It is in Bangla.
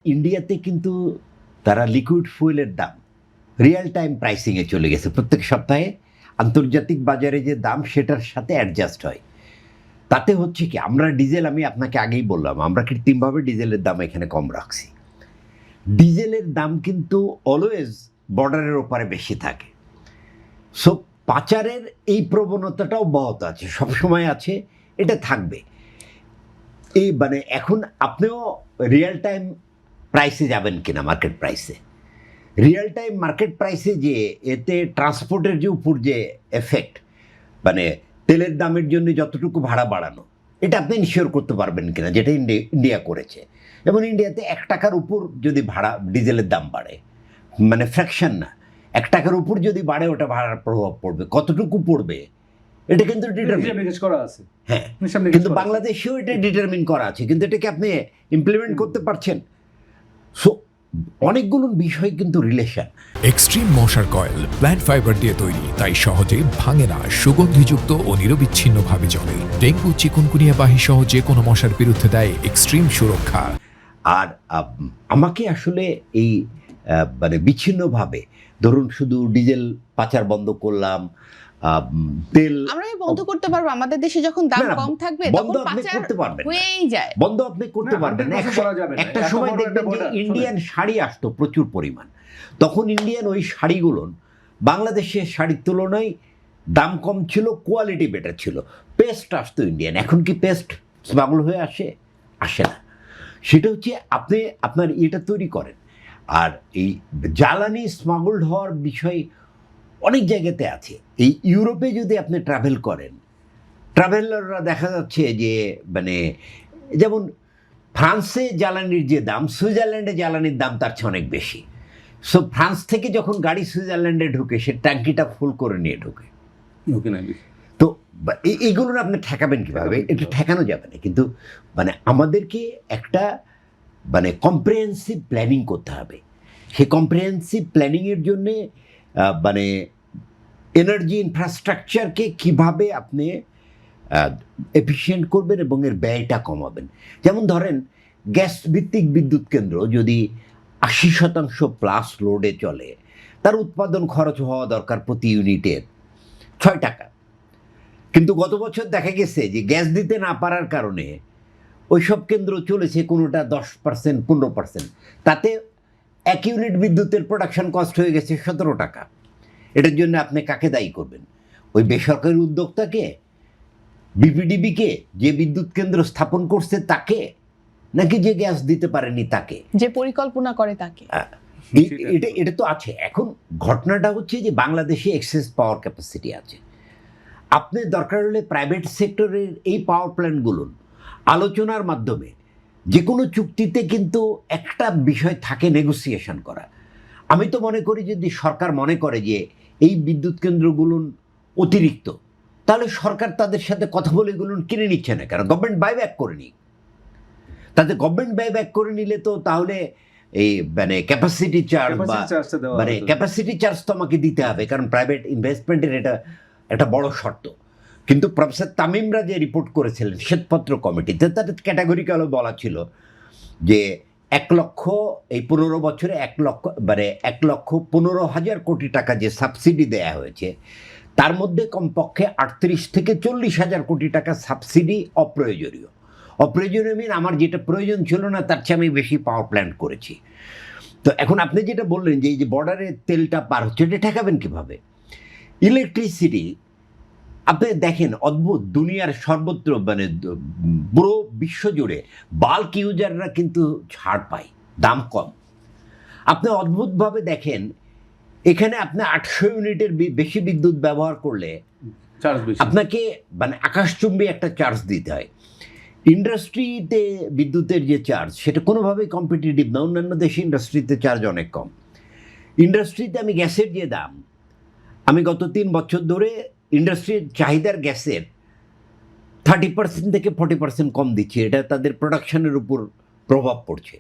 ইন্ডিয়াতে কিন্তু তারা লিকুইড ফুয়েলের দাম রিয়েল টাইম প্রাইসিংয়ে চলে গেছে। প্রত্যেক সপ্তাহে আন্তর্জাতিক বাজারে যে দাম সেটার সাথে অ্যাডজাস্ট হয়। তাতে হচ্ছে কি, আমরা ডিজেল, আমি আপনাকে আগেই বললাম, আমরা কৃত্রিমভাবে ডিজেলের দাম এখানে কম রাখছি। ডিজেলের দাম কিন্তু অলওয়েজ বর্ডারের ওপারে বেশি থাকে। সো পাচারের এই প্রবণতাটাও অব্যাহত আছে, সবসময় আছে, এটা থাকবে। এই মানে এখন আপনিও রিয়েল টাইম প্রাইসে যাবেন কিনা, মার্কেট প্রাইসে, রিয়েল টাইম মার্কেট প্রাইসে যে এতে ট্রান্সপোর্টের যে উপর যে এফেক্ট, মানে তেলের দামের জন্য যতটুকু ভাড়া বাড়ানো, এটা আপনি ইনশিওর করতে পারবেন কিনা, যেটা ইন্ডিয়া করেছে। এবং ইন্ডিয়াতে 1 টাকার উপর যদি ভাড়া ডিজেলের দাম বাড়ে, মানে ফ্র্যাকশন না, 1 টাকার উপর যদি বাড়ে, ওটা ভাড়ার প্রভাব পড়বে, কতটুকু পড়বে এটা কিন্তু ডিটারমিন করা আছে। হ্যাঁ, কিন্তু বাংলাদেশেও এটা ডিটারমিন করা আছে, কিন্তু এটাকে আপনি ইমপ্লিমেন্ট করতে পারছেন। সো অনেকগুলো বিষয় কিন্তু রিলেশন। এক্সট্রিম মশার কয়েল প্ল্যান্ট ফাইবার দিয়ে তৈরি, তাই সহজে ভাঙে না, সুগন্ধিযুক্ত ও নিরবিচ্ছিন্নভাবে জ্বলে। ডেঙ্গু, চিকুনগুনিয়া বাহি সহ যে কোনো মশার বিরুদ্ধে দেয় এক্সট্রিম সুরক্ষা। আর আমাকে আসলে এই মানে বিচ্ছিন্নভাবে, ধরুন শুধু ডিজেল পাচার বন্ধ করলাম, তেল আমরা বন্ধ করতে পারবো, আমাদের দেশে যখন দাম কম থাকবে তখন পাচার হয়েই যায়। বন্ধ আপনি করতে পারবেন না। একটা সময় দেখবেন যে ইন্ডিয়ান শাড়ি আসতো প্রচুর পরিমাণ, তখন ইন্ডিয়ান ওই শাড়িগুলো বাংলাদেশের শাড়ির তুলনায় দাম কম ছিল, কোয়ালিটি বেটার ছিল। পেস্ট আসতো ইন্ডিয়ান, এখন কি পেস্ট স্মাগল হয়ে আসে না। সেটা হচ্ছে আপনি আপনার এটা তৈরি করেন। আর এই জ্বালানি স্মাগলড হওয়ার বিষয় অনেক জায়গাতে আছে। এই ইউরোপে যদি আপনি ট্রাভেল করেন, ট্রাভেলাররা দেখা যাচ্ছে যে মানে যেমন ফ্রান্সে জ্বালানির যে দাম, সুইজারল্যান্ডে জ্বালানির দাম তার চেয়ে অনেক বেশি। সো ফ্রান্স থেকে যখন গাড়ি সুইজারল্যান্ডে ঢুকে, সে ট্যাঙ্কিটা ফুল করে নিয়ে ঢুকে। তো এইগুলো আপনি ঠেকাবেন কীভাবে? এটা ঠেকানো যাবে না। কিন্তু মানে আমাদেরকে একটা মানে কম্প্রিহেন্সিভ প্ল্যানিং করতে হবে। সেই কম্প্রিহেন্সিভ প্ল্যানিংয়ের জন্যে মানে এনার্জি ইনফ্রাস্ট্রাকচারকে কীভাবে আপনি এফিশিয়েন্ট করবেন এবং এর ব্যয়টা কমাবেন। যেমন ধরেন, গ্যাস ভিত্তিক বিদ্যুৎ কেন্দ্র যদি 80% প্লাস লোডে চলে, তার উৎপাদন খরচ হওয়া দরকার প্রতি ইউনিটের 6 টাকা। কিন্তু গত বছর দেখা গেছে যে গ্যাস দিতে না পারার কারণে ওইসব কেন্দ্র চলেছে কোনোটা 10%, 15%। তাতে 1 ইউনিট বিদ্যুতের প্রোডাকশন কস্ট হয়ে গেছে 17 টাকা। এটার জন্য আপনি কাকে দায়ী করবেন? ওই বেসরকারি উদ্যোক্তাকে, বিপিডিবিকে, যে বিদ্যুৎ কেন্দ্র স্থাপন করছে তাকে, নাকি যে গ্যাস দিতে পারেনি তাকে, যে পরিকল্পনা করে তাকে? এটা তো আছে। এখন ঘটনাটা হচ্ছে যে বাংলাদেশে এক্সেস পাওয়ার ক্যাপাসিটি আছে। আপনি দরকার হলে প্রাইভেট সেক্টরের এই পাওয়ার প্ল্যান্টগুলো আলোচনার মাধ্যমে, যে কোনো চুক্তিতে কিন্তু একটা বিষয় থাকে নেগোসিয়েশন করা। আমি তো মনে করি যদি সরকার মনে করে যে এই বিদ্যুৎ কেন্দ্রগুলো অতিরিক্ত, তাহলে সরকার তাদের সাথে কথা বলে এগুলো কিনে নিচ্ছে না কেন? গভর্নমেন্ট বাইব্যাক করে নিক। তাতে গভর্নমেন্ট বাইব্যাক করে নিলে তো তাহলে এই মানে ক্যাপাসিটি চার্জ বা মানে ক্যাপাসিটি চার্জ তো আমাকে দিতে হবে, কারণ প্রাইভেট ইনভেস্টমেন্টের এটা একটা বড় শর্ত। কিন্তু প্রফেসর তামিমরা যে রিপোর্ট করেছিলেন শ্বেতপত্র কমিটিতে, তাদের ক্যাটাগরিক্যালও বলা ছিল যে 1 লক্ষ, এই 15 বছরে 1 লক্ষ মানে 1,15,000 কোটি টাকা যে সাবসিডি দেয়া হয়েছে, তার মধ্যে কমপক্ষে 38 থেকে 40,000 কোটি টাকা সাবসিডি অপ্রয়োজনীয়। অপ্রয়োজনীয় মিন আমার যেটা প্রয়োজন ছিল না তার চেয়ে আমি বেশি পাওয়ার প্ল্যান্ট করেছি। তো এখন আপনি যেটা বললেন যে এই যে বর্ডারে তেলটা পার হচ্ছে, এটা ঠেকাবেন কীভাবে? ইলেকট্রিসিটি আপনি দেখেন, অদ্ভুত, দুনিয়ার সর্বত্র মানে পুরো বিশ্বজুড়ে বাল্ক ইউজাররা কিন্তু ছাড় পায়, দাম কম। আপনি অদ্ভুতভাবে দেখেন, এখানে আপনি 800 ইউনিটের বেশি বিদ্যুৎ ব্যবহার করলে আপনাকে মানে আকাশচুম্বী একটা চার্জ দিতে হয়। ইন্ডাস্ট্রিতে বিদ্যুতের যে চার্জ, সেটা কোনোভাবেই কম্পিটিটিভ না। অন্যান্য দেশে ইন্ডাস্ট্রিতে চার্জ অনেক কম। ইন্ডাস্ট্রিতে আমি গ্যাসের যে দাম, আমি গত 3 বছর ধরে ইন্ডাস্ট্রির চাহিদার গ্যাসের 30% থেকে 40% কম দিচ্ছি। এটা তাদের প্রোডাকশনের উপর প্রভাব পড়ছে।